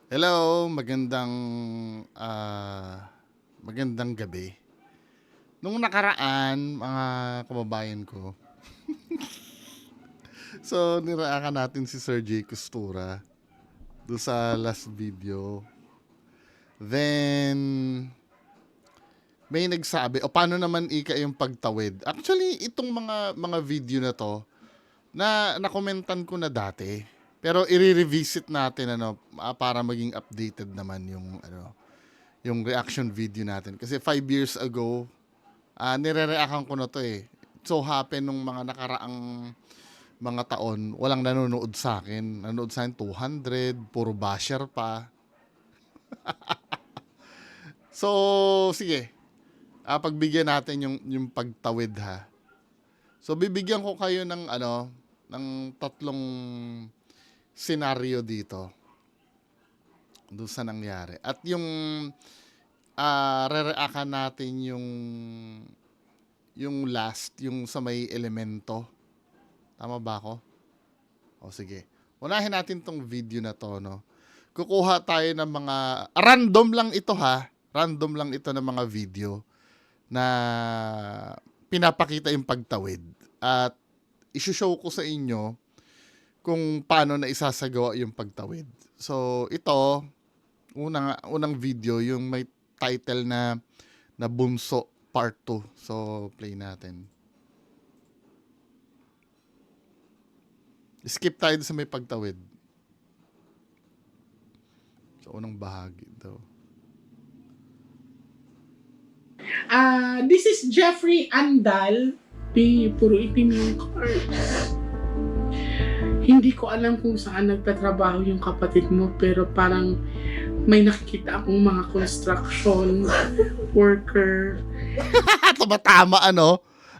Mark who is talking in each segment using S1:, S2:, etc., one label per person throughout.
S1: Hello, magandang gabi. Nung nakaraan, mga kababayan ko, so niraakan natin si Sir Jay Costura do sa last video. Then, may nagsabi, o paano naman ika yung pagtawid? Actually, itong mga video na to, na nakomentan ko na dati. Pero i-revisit natin para maging updated naman yung reaction video natin. Kasi 5 years ago, nire-reactan ko na to eh. So happen nung mga nakaraang mga taon, walang nanonood sa akin. Nanonood sa akin 200, puro basher pa. So, sige. Pagbigyan natin yung pagtawid ha. So, bibigyan ko kayo ng tatlong senaryo dito doon sa nangyari. At yung re-reactan natin yung last, yung sa may elemento. Tama ba ako? O sige. Unahin natin tong video na to, no? Kukuha tayo ng mga random lang ito ha. Random lang ito ng mga video na pinapakita yung pagtawid. At isushow ko sa inyo kung paano na isasagawa yung pagtawid. So, ito, unang video, yung may title na Bunso Part 2. So, play natin. Skip tayo sa may pagtawid. So, unang bahagi daw.
S2: This is Jeffrey Andal. Puro itim yung cards. Hindi ko alam kung saan nagtatrabaho yung kapatid mo, pero parang may nakikita akong mga construction worker.
S1: Tumatama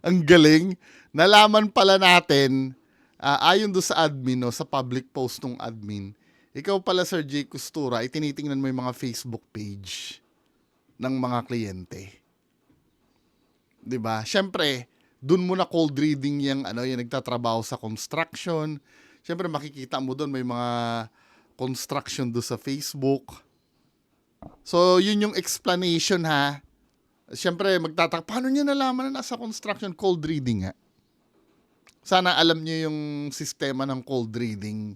S1: ang galing. Nalaman pala natin, ayon do sa admin, sa public post ng admin, ikaw pala Sir Jay Costura, ay tinitingnan mo yung mga Facebook page ng mga kliyente. 'Di ba? Syempre, dun mo na cold reading yung nagtatrabaho sa construction. Syempre makikita mo doon may mga construction do sa Facebook. So, yun yung explanation ha. Syempre paano niya nalaman na nasa construction? Cold reading nga. Sana alam niyo yung sistema ng cold reading.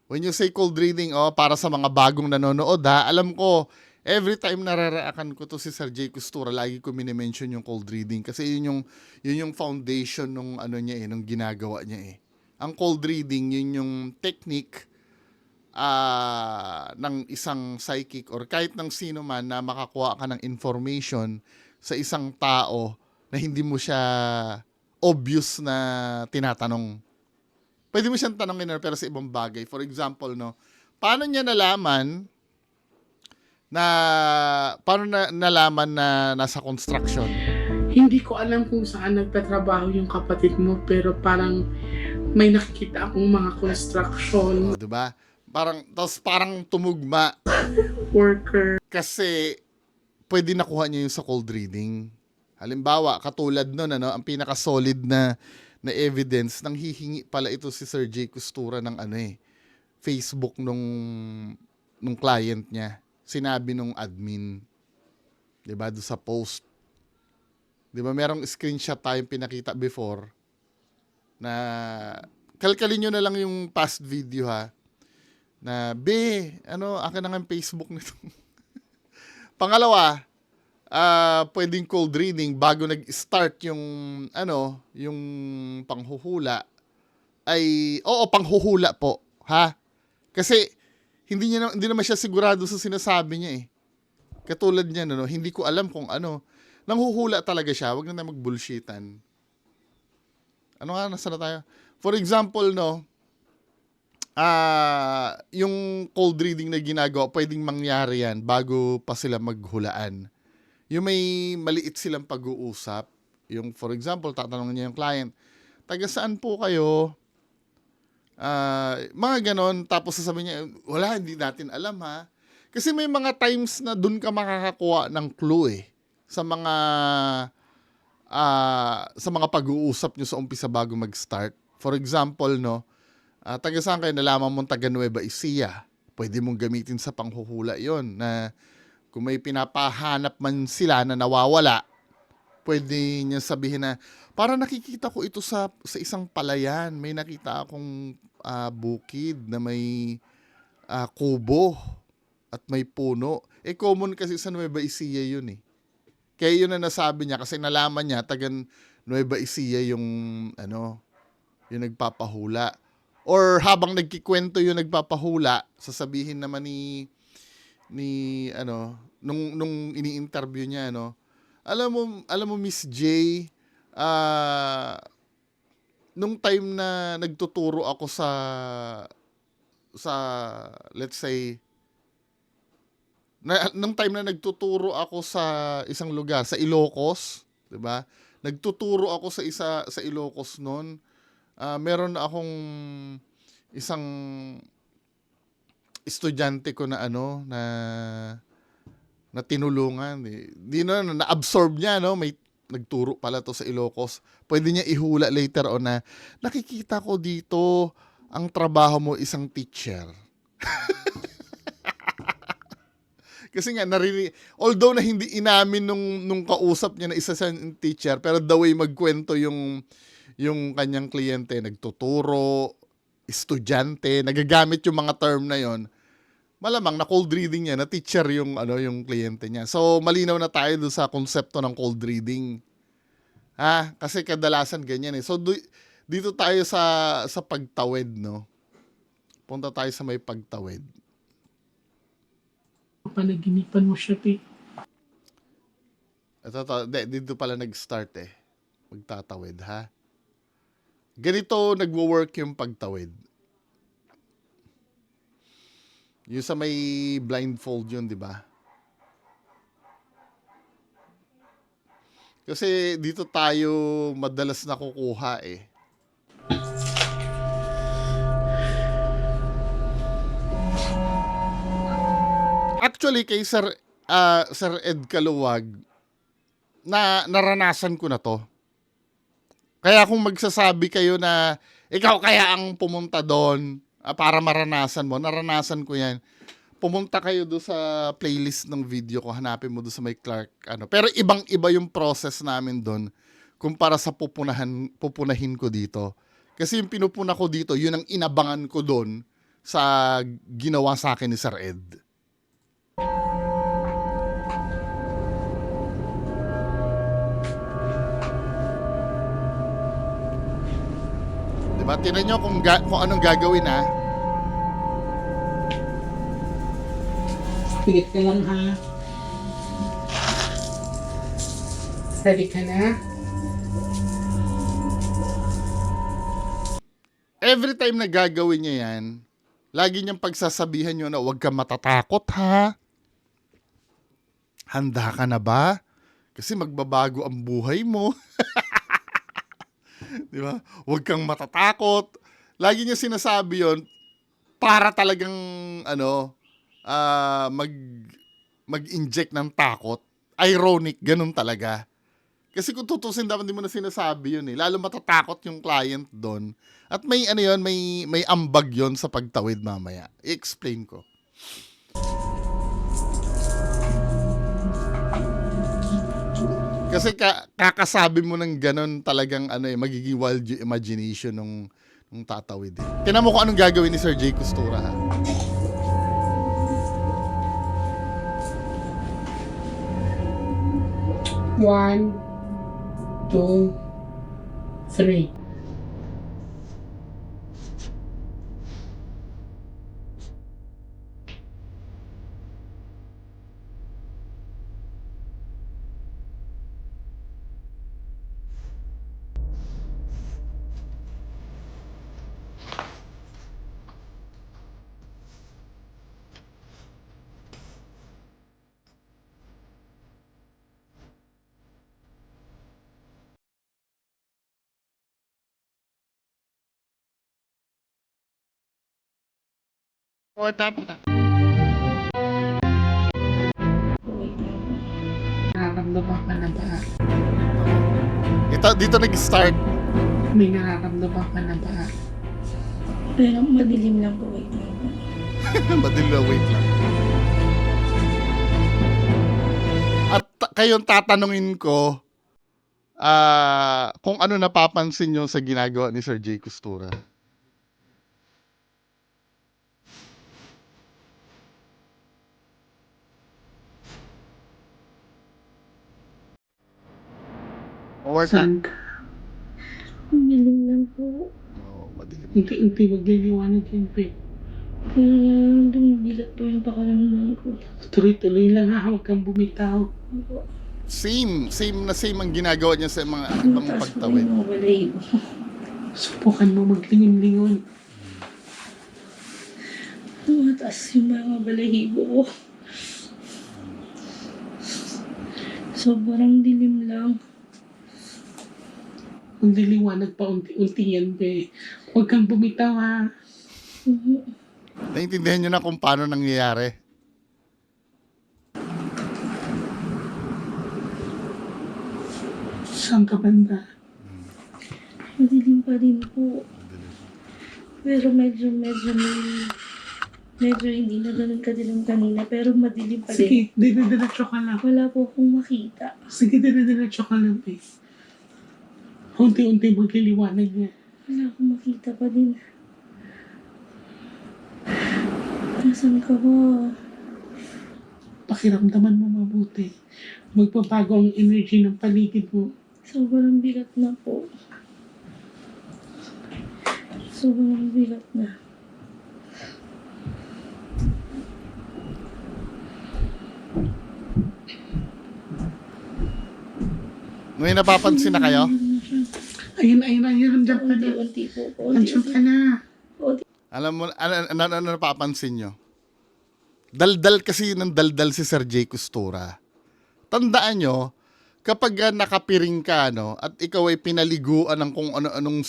S1: When you say cold reading, para sa mga bagong nanonood ha, alam ko, every time nararaakan ko to si Sir Jay Costura, lagi ko minimension yung cold reading kasi yun yung foundation nung nung ginagawa niya eh. Ang cold reading, yun yung technique ng isang psychic or kahit ng sino man na makakuha ka ng information sa isang tao na hindi mo siya obvious na tinatanong. Pwede mo siyang tanongin pero sa ibang bagay. For example, paano niya nalaman na nasa construction?
S2: Hindi ko alam kung saan nagtatrabaho yung kapatid mo, pero parang may nakikita akong mga construction
S1: Diba? Parang tumugma
S2: worker.
S1: kasi pwede nakuha niya yung sa cold reading. Halimbawa, katulad nun, ang pinaka-solid na evidence, nang hihingi pala ito si Sir Jay Costura ng Facebook nung client niya. Sinabi nung admin. 'Di ba do sa post. 'Di ba merong screenshot tayong pinakita before na kalkalin nyo na lang yung past video ha. Na, akin na nga yung Facebook nito. Pangalawa, pwedeng cold reading bago nag-start yung panghuhula ay panghuhula po, ha? Kasi hindi naman siya sigurado sa sinasabi niya eh. Katulad niya hindi ko alam kung nanghuhula talaga siya, wag na tayo mag-bullshitan. Nasa na tayo? For example, yung cold reading na ginagawa, pwedeng mangyari yan bago pa sila maghulaan. Yung may maliit silang pag-uusap, yung for example, tatanungin niya yung client, taga saan po kayo? Mga ganon, tapos sasabihin niya, wala, hindi natin alam ha. Kasi may mga times na dun ka makakakuha ng clue sa mga pag-uusap nyo sa umpisa bago mag-start. For example, taga saan kayo? Nalaman mong taga Nueva Ecija. pwede mong gamitin sa panghuhula yon na kung may pinapahanap man sila na nawawala, pwede niya sabihin na, para nakikita ko ito sa isang palayan, may nakita akong bukid na may kubo at may puno. Common kasi sa Nueva Ecija yun eh. Kaya yun na nasabi niya kasi nalaman niya tagan Nueva Ecija yung yung nagpapahula. Or habang nagkikwento yung nagpapahula, sasabihin naman ni nung ini-interview niya alam mo Miss J, nung time na nagtuturo ako sa let's say nung time na nagtuturo ako sa isang lugar sa Ilocos, 'di ba? Nagtuturo ako sa Ilocos noon. Meron akong isang estudyante ko na na tinulungan. Di na-absorb niya, may nagturo pala to sa Ilocos. Pwede niya ihula later on na, nakikita ko dito, ang trabaho mo isang teacher. Kasi nga, although na hindi inamin nung kausap niya na isa siyang teacher, pero the way magkwento yung kanyang kliyente, nagtuturo, estudyante, nagagamit yung mga term na yon, malamang na cold reading niya, na teacher yung kliyente niya. So malinaw na tayo doon sa konsepto ng cold reading. Kasi kadalasan ganyan eh. So dito tayo sa pagtawid, no. Punta tayo sa may pagtawid.
S2: Panaginipan mo siya, Pi.
S1: Dito pala nag-start eh. Magtatawid, ha. Ganito nagwo-work yung pagtawid. Yung sa may blindfold yun, di ba? Kasi dito tayo madalas nakukuha eh. Actually, kay Sir Ed Kaluwag, naranasan ko na to. Kaya kung magsasabi kayo na ikaw kaya ang pumunta doon, para maranasan mo, naranasan ko yan. Pumunta kayo doon sa playlist ng video ko, hanapin mo doon sa may Clark. Pero ibang-iba yung process namin doon kumpara sa pupunahin ko dito. Kasi yung pinupuna ko dito, yun ang inabangan ko doon sa ginawa sa akin ni Sir Ed. Diba? Tingnan nyo kung anong gagawin, ha?
S2: Pigit ka lang, ha? Ready ka na?
S1: Every time na gagawin niya yan, lagi niyang pagsasabihan nyo na huwag ka matatakot, ha? Handa ka na ba? Kasi magbabago ang buhay mo. Di ba? Huwag kang matatakot. Lagi niya sinasabi yon para talagang mag-inject ng takot. Ironic, ganun talaga. Kasi kung tutusin, dapat hindi mo na sinasabi yun eh. Lalo matatakot yung client doon. At may may ambag yon sa pagtawid mamaya. I-explain ko. Kasi kakasabi mo ng ganun talagang magiging wild yung imagination nung tatawid eh. Tingnan mo kung anong gagawin ni Sir J. Costura, ha.
S2: One, two, three.
S1: O, tapos na.
S2: Nararamdaman ka na ba?
S1: Dito nag-start.
S2: May nararamdaman ka na ba?
S3: Pero madilim lang po, wait lang po.
S1: Madilim na, wait lang. At kayong tatanungin ko, kung ano napapansin nyo sa ginagawa ni Sir Jay Costura. Work na.
S2: Saan ka?
S3: Madilim lang po.
S1: Oh, madilim.
S2: Unti-unti magliliwanag yan, pe.
S3: Dumibilat po yung pakaramdam ko.
S2: Tuloy-tuloy lang ha, huwag kang bumitaw.
S3: Opo.
S1: Same ang ginagawa niya sa mga ibang
S3: Mataas po
S1: pagtawid.
S3: yung mga balahibo.
S2: Subukan mo maglingon-lingon.
S3: Mataas yung mga balahibo ko. Sobrang dilim lang.
S2: Magliliwanag pa unti-unti yan, pe. Huwag kang bumitaw ha.
S1: Naintindihan nyo na kung paano nangyayari.
S2: Saan ka banda?
S3: Madilim pa rin po. Pero medyo hindi na ganun kadilim kanina. Pero madilim pa rin.
S2: Sige, dire-diretso ka lang.
S3: Wala po akong makita.
S2: Sige, dire-diretso ka lang, pe. Unti-unti magliliwanag niya.
S3: Wala akong makita pa din. Nasaan ka ba?
S2: Pakiramdaman mo mabuti. Magbabago ang energy ng paligid mo.
S3: Sobrang bigat na po. Sobrang bigat na.
S1: May napapansin na kayo?
S2: Ayun, nandiyan ka na.
S3: Unti-unti po.
S2: Nandiyan ka na.
S1: Alam mo, ano napapansin nyo? Daldal kasi ng daldal si Sir Jay Costura. Tandaan nyo, kapag nakapiring ka, at ikaw ay pinaliguan ng kung ano-anong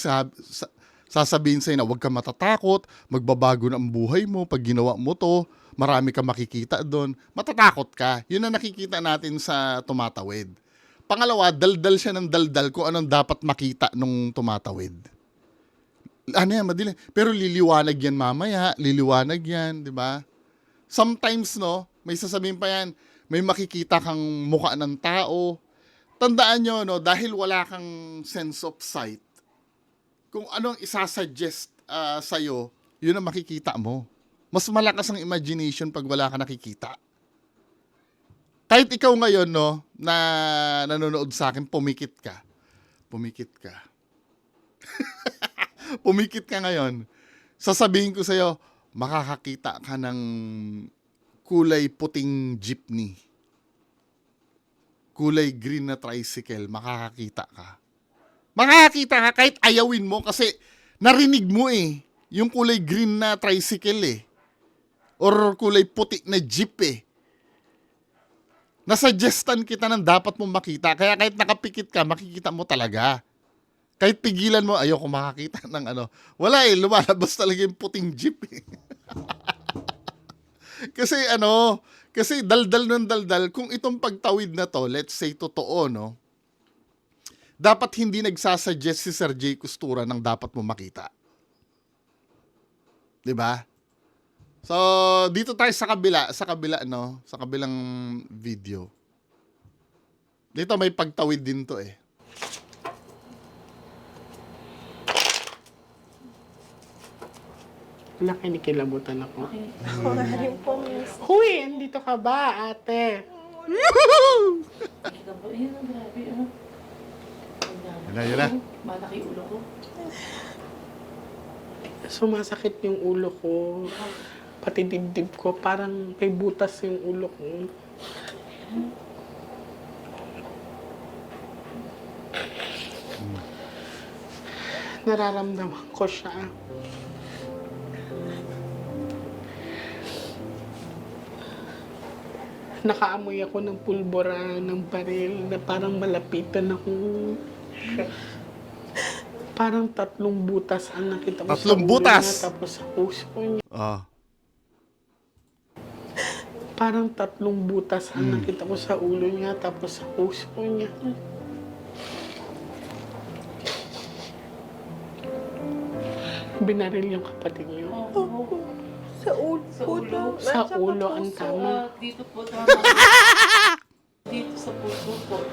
S1: sasabihin sa'yo na huwag ka matatakot, magbabago na ang buhay mo, pag ginawa mo to, marami ka makikita doon, matatakot ka. Yun ang nakikita natin sa tumatawid. Pangalawa, daldal siya ng daldal kung anong dapat makita nung tumatawid. Ano yan, madilim. Pero liliwanag yan mamaya, liliwanag yan, di ba? Sometimes, may sasabihin pa yan, may makikita kang mukha ng tao. Tandaan nyo, dahil wala kang sense of sight, kung anong isasuggest sa'yo, yun ang makikita mo. Mas malakas ang imagination pag wala ka nakikita. Kahit ikaw ngayon, na nanonood sa akin, pumikit ka. Pumikit ka ngayon. Sasabihin ko sa'yo, makakakita ka ng kulay puting jeepney. Kulay green na tricycle, makakakita ka. Makakakita ka kahit ayawin mo kasi narinig mo yung kulay green na tricycle or kulay puti na jeep Nasuggestan kita ng dapat mong makita. Kaya kahit nakapikit ka, makikita mo talaga. Kahit pigilan mo, ayoko makakita ng Wala lumalabas talaga yung puting jeep Kasi kasi daldal ng daldal, kung itong pagtawid na to, let's say totoo, dapat hindi nagsasuggest si Sir Jay Costura ng dapat mo makita. 'Di ba? So, dito tayo sa kabila, sa kabilang video. Dito may pagtawid din to
S2: Nakinikilabutan ako.
S4: Ako nga rin po, miss.
S2: Huy, andito ka ba, ate?
S1: Yun na.
S3: Malaki ulo ko.
S2: Sumasakit yung ulo ko. Pati dibdib ko. Parang may butas yung ulo ko. Nararamdaman ko siya. Nakaamoy ako ng pulbora ng baril na parang malapitan ako. Parang 3 butas ang nakita ko
S1: 3
S2: sa ulo
S1: butas?
S2: niya, tapos sa puso niya. Parang 3 butas ang nakita ko sa ulo niya, tapos sa puso niya. Binaril yung kapatid niyo.
S4: Opo. Sa ulo po daw.
S2: Sa
S4: At saka
S2: ulo
S4: po
S2: ang
S4: sa-
S2: tama.
S5: Dito po, tama. Dito sa puso po.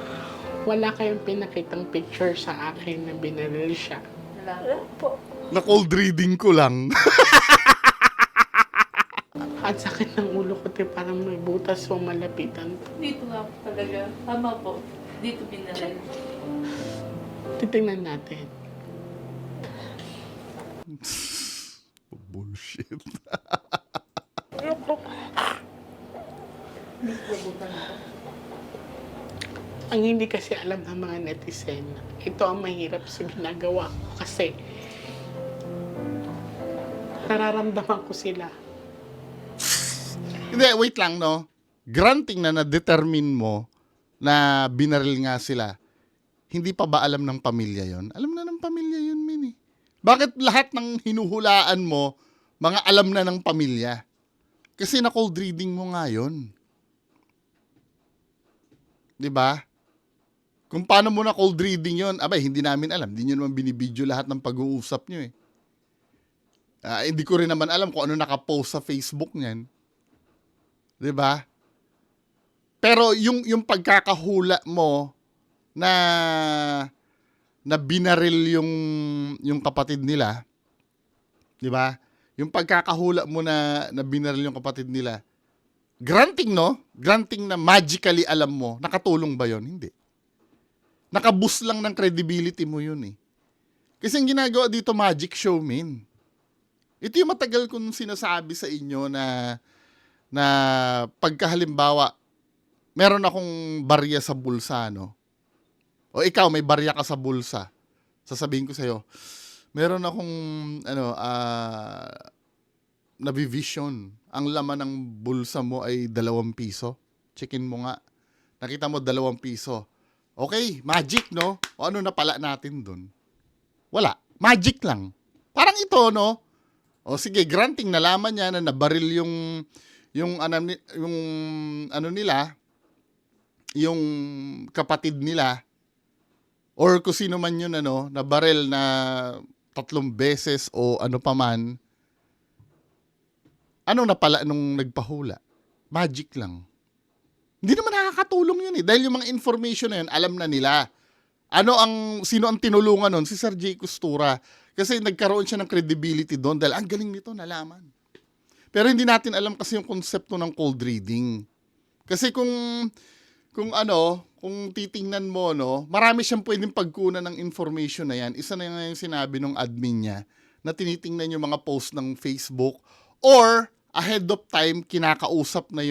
S2: Wala kayong pinakitang picture sa akin na binaril siya.
S5: Wala
S4: Wala
S5: po.
S4: po.
S1: Na cold reading ko lang.
S2: At sakit ng ulo ko, te, parang may butas o malapitan.
S5: Dito nga po talaga. Tama po. Dito binaril.
S2: Titingnan natin.
S1: Bullshit.
S2: Ang hindi kasi alam ng mga netizen, ito ang mahirap sa ginagawa ko kasi nararamdaman ko sila.
S1: Hindi, wait lang, no? Granting na na-determine mo na binaril nga sila, hindi pa ba alam ng pamilya yon? Alam na ng pamilya yun, Min, eh. Bakit lahat ng hinuhulaan mo, mga alam na ng pamilya? Kasi na-cold reading mo nga yun. Di ba? Kung paano mo na cold reading yon, abay, hindi namin alam. Hindi nyo naman binibidyo lahat ng pag-uusap nyo, eh. Hindi ko rin naman alam kung ano nakapost sa Facebook niyan. 'Di ba? Pero yung pagkakahula mo na binaril yung kapatid nila, 'di ba? Yung pagkakahula mo na binaril yung kapatid nila. Granting, no? Granting na magically alam mo, nakatulong ba 'yon? Hindi. Nakaboost lang ng credibility mo 'yun, eh. Kasi ang ginagawa dito, magic show, min. Ito yung matagal kong sinasabi sa inyo na pagkahalimbawa, meron akong barya sa bulsa, no? O ikaw, may barya ka sa bulsa. Sasabihin ko sa'yo, meron akong, nabivision. Ang laman ng bulsa mo ay 2 piso. Checkin mo nga. Nakita mo 2 piso. Okay, magic, no? O ano na pala natin dun? Wala. Magic lang. Parang ito, no? O sige, granting nalaman niya na nabaril yung kapatid nila, or kung sino man yun, nabaril na 3 beses o ano pa man. Ano na pala nung nagpahula? Magic lang. Hindi naman nakakatulong yun, eh. Dahil yung mga information na yun, alam na nila. Sino ang tinulungan nun? Si Sir J. Costura. Kasi nagkaroon siya ng credibility doon dahil ang galing nito, nalaman. Pero hindi natin alam kasi yung konsepto ng cold reading. Kasi kung titingnan mo, no, marami siyang pwedeng pagkunan ng information na yan. Isa na yung sinabi ng admin niya na tinitingnan yung mga post ng Facebook or ahead of time kinakausap na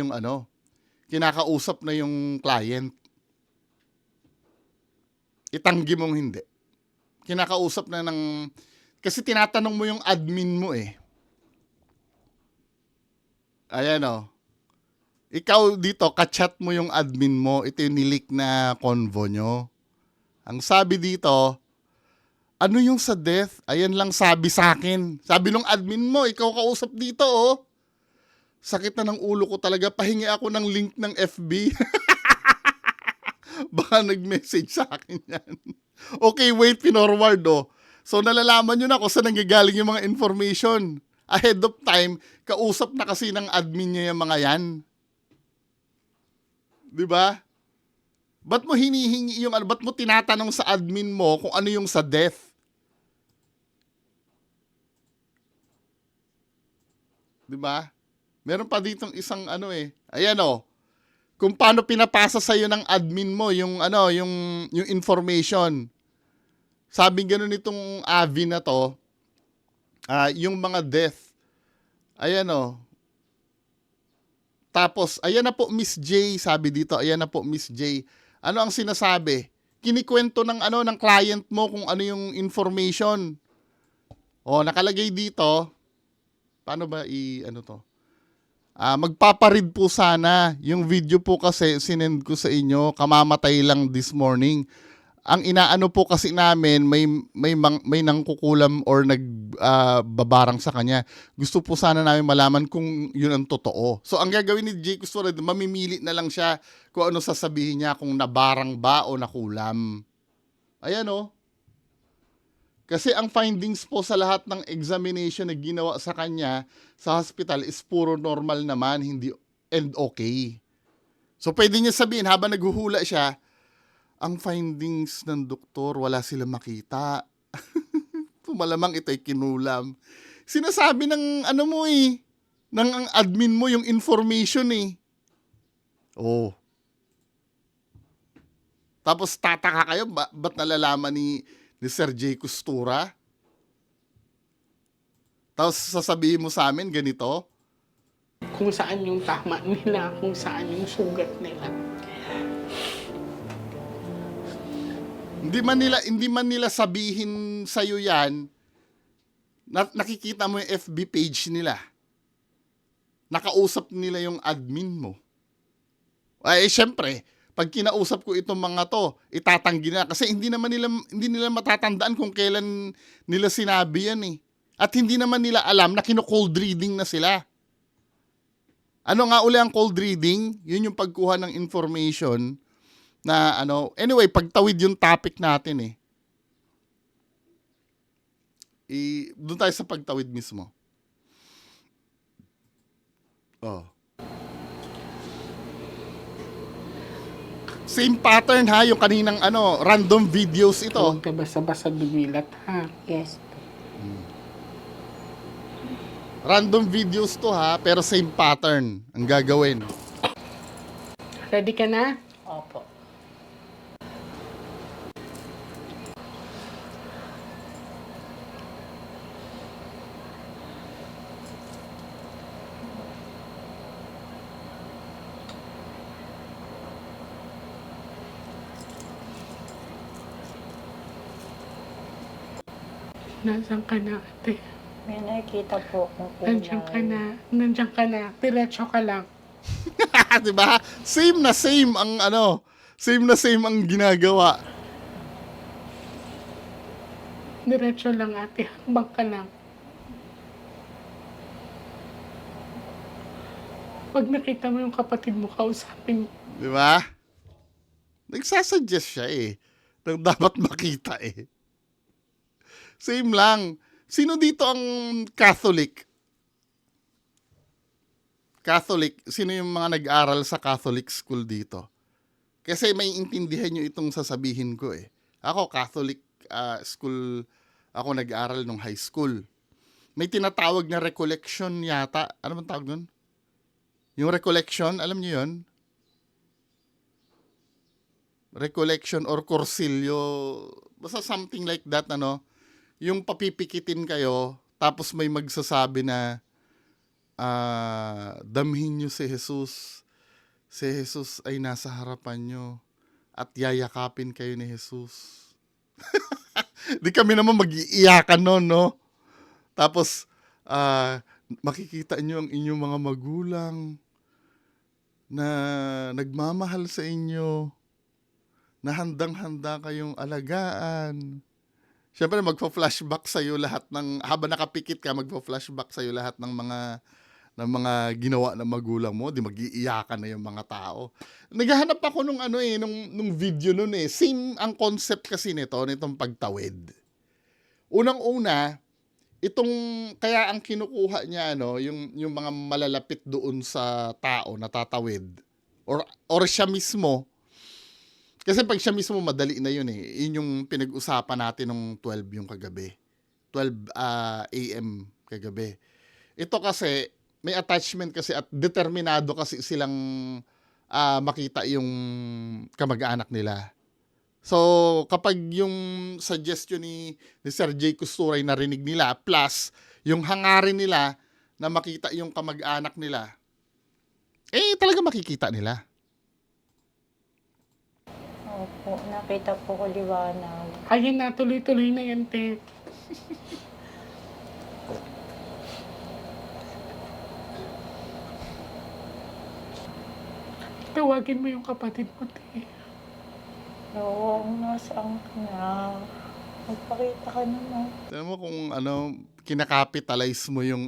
S1: yung client. Itanggi mong hindi. Kinakausap na kasi tinatanong mo yung admin mo, eh. Ayan, oh. Ikaw dito, kachat mo yung admin mo. Ito yung nilik na convo nyo. Ang sabi dito, ano yung sa death? Ayan lang sabi sa akin. Sabi nung admin mo, ikaw kausap dito, oh. Sakit na ng ulo ko talaga. Pahingi ako ng link ng FB. Baka nag-message sa akin yan. Okay, wait, pinorward, oh. So, nalalaman nyo na kung saan nanggagaling yung mga information. Ahead of time, kausap na kasi ng admin niya yung mga yan. Diba? Ba't mo hinihingi ba't mo tinatanong sa admin mo kung ano yung sa death? Diba? Meron pa ditong isang ayan, oh. Kung paano pinapasa sa iyo ng admin mo yung information. Sabi gano'n nitong Avi na to, yung mga death. Ayan, oh. Tapos, ayan na po Miss J, sabi dito, ayan na po Miss J. Ano ang sinasabi? Kinikwento ng client mo kung ano yung information. O, nakalagay dito, paano ba to? Magpaparead po sana. Yung video po kasi sinend ko sa inyo, kamamatay lang this morning. Ang inaano po kasi namin, may nangkukulam or nagbabarang sa kanya. Gusto po sana namin malaman kung yun ang totoo. So, ang gagawin ni Jake Costura, mamimili na lang siya kung ano sasabihin niya, kung nabarang ba o nakulam. Ayan, oh. Kasi ang findings po sa lahat ng examination na ginawa sa kanya sa hospital is puro normal naman, hindi and okay. So pwede niya sabihin habang naghuhula siya, ang findings ng doktor, wala silang makita. Malamang ito'y kinulam. Sinasabi ng ano mo ng ang admin mo yung information Oh. Tapos tataka kayo, ba't nalalaman ni Sir J. Costura? Tapos sasabihin mo sa amin ganito?
S2: Kung saan yung tama nila, kung saan yung sugat nila.
S1: Hindi man nila sabihin sa iyo 'yan. Nakikita mo yung FB page nila. Nakausap nila yung admin mo. Ay, syempre, pag kinausap ko itong mga to, itatanggi na kasi hindi nila matatandaan kung kailan nila sinabi yan At hindi naman nila alam na kino-cold reading na sila. Ano nga uli ang cold reading? Yun yung pagkuha ng information na anyway, pagtawid yung topic natin doon tayo sa pagtawid mismo. Oh. Same pattern ha, yung kaninang random videos ito.
S2: Huwag ka basta-basta dumilat, ha?
S3: Yes.
S1: Random videos to ha, pero same pattern ang gagawin.
S2: Ready ka na?
S5: Opo.
S2: Nasaan ka na, ate?
S3: May nakikita po kung
S2: Nandiyan ka na. Nandiyan ka na. Diretso ka lang.
S1: Diba? Same na same ang same na same ang ginagawa.
S2: Diretso lang, ate. Hakbang ka lang. Pag nakita mo yung kapatid mo, kausapin mo.
S1: Di ba? Nagsasuggest siya nang dapat makita Same lang. Sino dito ang Catholic? Catholic, sino yung mga nag-aral sa Catholic school dito? Kasi may intindihan nyo itong sasabihin ko Ako, Catholic school, ako nag-aral nung high school. May tinatawag na recollection yata. Ano bang tawag nun? Yung recollection, alam nyo yun? Recollection or cursilyo, basta something like that, yung papipikitin kayo, tapos may magsasabi na, damhin nyo si Jesus. Si Jesus ay nasa harapan nyo at yayakapin kayo ni Jesus. Di kami naman mag-iiyakan nun, no? Tapos, makikita nyo ang inyong mga magulang na nagmamahal sa inyo, na handang-handa kayong alagaan. Siyempre, magpa-flashback sa'yo lahat habang nakapikit ka, magpa-flashback sa'yo lahat ng mga ginawa ng magulang mo, di mag-iiyakan na yung mga tao. Naghahanap ako nung video nun Same ang concept kasi nitong pagtawid. Unang-una, kaya ang kinukuha niya, yung mga malalapit doon sa tao na tatawid, or siya mismo. Kasi pag siya mismo, madali na yun Yun yung pinag-usapan natin nung 12 yung kagabi. 12 a.m. kagabi. Ito kasi, may attachment kasi at determinado kasi silang makita yung kamag-anak nila. So, kapag yung suggestion ni Sir J. Costura ay narinig nila, plus yung hangarin nila na makita yung kamag-anak nila, talaga makikita nila.
S3: Opo, nakita po ko liwanag.
S2: Ayun na, tuloy-tuloy na yan, te. Tawagin mo yung kapatid mo, te.
S3: Oo, nasaan ka na? Magpakita ka naman.
S1: Tignan mo kung kinakapitalize mo yung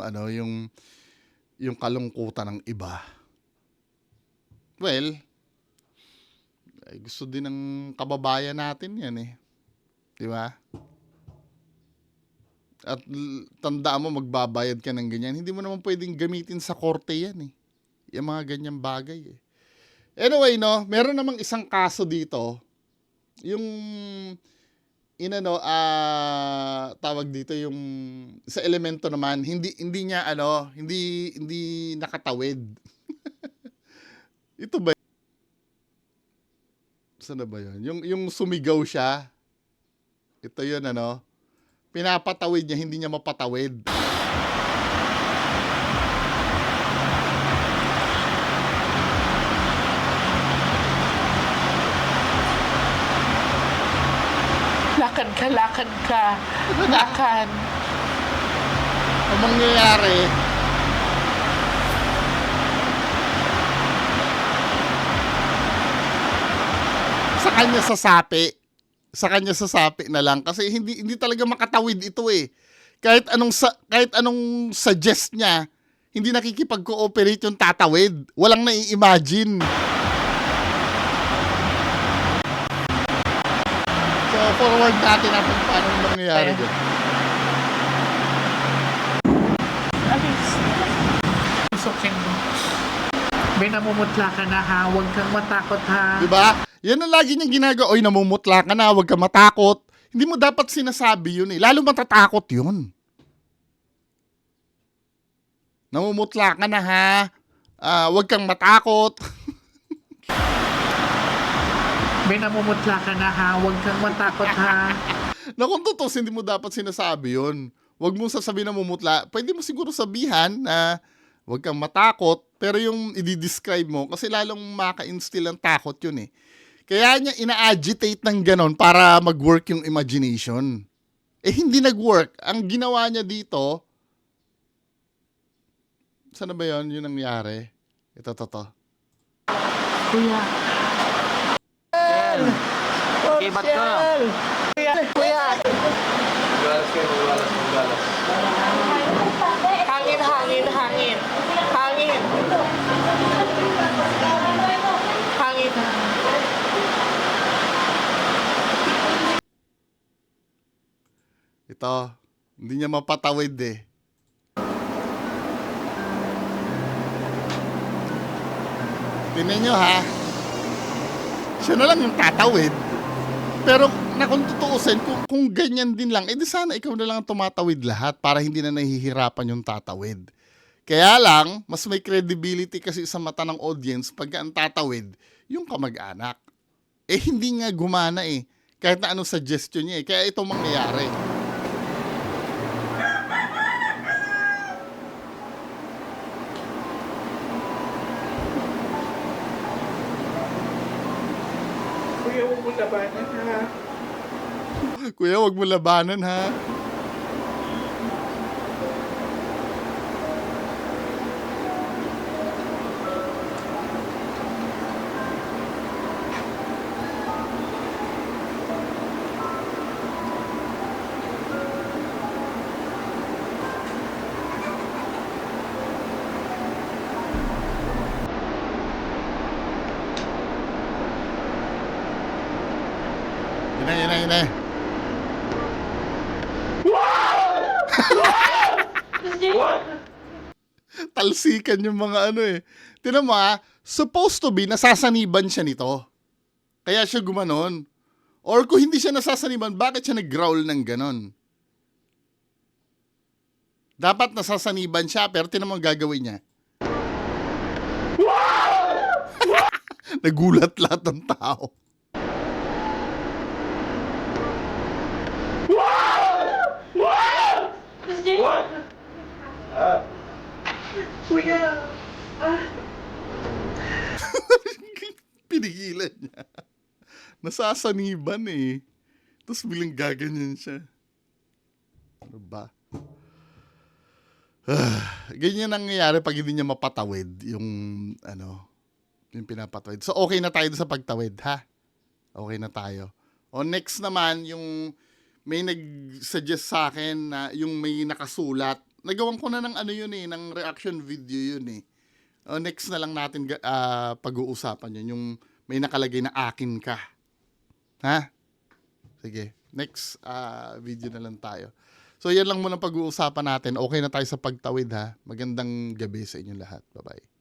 S1: yung kalungkutan ng iba. Well, gusto din ng kababayan natin yan Di ba? At tandaan mo, magbabayad ka ng ganyan. Hindi mo naman pwedeng gamitin sa korte yan eh. Yung mga ganyang bagay eh. Anyway, no, meron namang isang kaso dito. Yung tawag dito yung sa elemento naman, hindi niya hindi nakatawid. Ito ba? Saan na ba 'yun? Yung sumigaw siya. Ito 'yun pinapatawid niya, hindi niya mapatawid.
S2: Lakad ka, lakad ka. Lakad.
S1: Ang mangyayari, sa kanya sasapi na lang kasi hindi talaga makatawid ito eh. Kahit anong suggest niya, hindi nakikipag-cooperate yung tatawid. Walang nai-imagine. So forward natin paano mangyayari dyan.
S2: Alis. Susukin mo. May namumutla ka na ha. Huwag kang matakot ha.
S1: Diba? Yan ang lagi niyang ginagawa. Oy, namumutla ka na, huwag ka matakot. Hindi mo dapat sinasabi yun eh. Lalo matatakot yun. Namumutla ka na ha. Huwag kang matakot.
S2: May namumutla ka na ha. Huwag kang matakot ha.
S1: Na kung totoo, hindi mo dapat sinasabi yun. Huwag mo sasabihin namumutla. Pwede mo siguro sabihan na huwag kang matakot. Pero yung i-describe mo, kasi lalong maka-instill ng takot yun eh. Kaya niya ina-agitate ng ganon para mag-work yung imagination. Eh hindi nag-work. Ang ginawa niya dito, saan na ba yun? Yun nangyari. Ito.
S2: Kuya.
S6: Kibat ko.
S2: Kuya. Hangin. Hangin.
S1: Ito. Hindi niya mapatawid eh. Tingnan nyo ha. Siya na lang yung tatawid. Pero kung tutuusin, kung ganyan din lang, edi sana ikaw na lang ang tumatawid lahat para hindi na nahihirapan yung tatawid. Kaya lang, mas may credibility kasi sa mata ng audience pag ang tatawid, yung kamag-anak. Eh hindi nga gumana eh. Kahit na anong suggestion niya eh. Kaya ito mangyayari.
S2: Kuya, huwag mo labanan ha.
S1: Kuya, wag mo labanan ha. Yun na. Talsikan yung mga eh. Tinan mo supposed to be nasasaniban siya nito. Kaya siya gumanon. Or kung hindi siya nasasaniban, bakit siya nag-growl ng ganon? Dapat nasasaniban siya, pero tinan mo ang gagawin niya. Nagulat lahat ng tao.
S2: Kuya.
S1: Pinigilan niya. Nasasaniban eh. Tapos bilang gaganyan siya. Ano ba? Ganyan ang nangyayari pag hindi niya mapatawid yung yung pinapatawid. So okay na tayo sa pagtawid ha. Okay na tayo. O next naman yung may nag-suggest sa akin na yung may nakasulat. Nagawan ko na ng ng reaction video yun eh. O next na lang natin pag-uusapan yun. Yung may nakalagay na akin ka. Ha? Sige. Next video na lang tayo. So So yan lang muna pag-uusapan natin. Okay na tayo sa pagtawid ha. Magandang gabi sa inyo lahat. Bye-bye.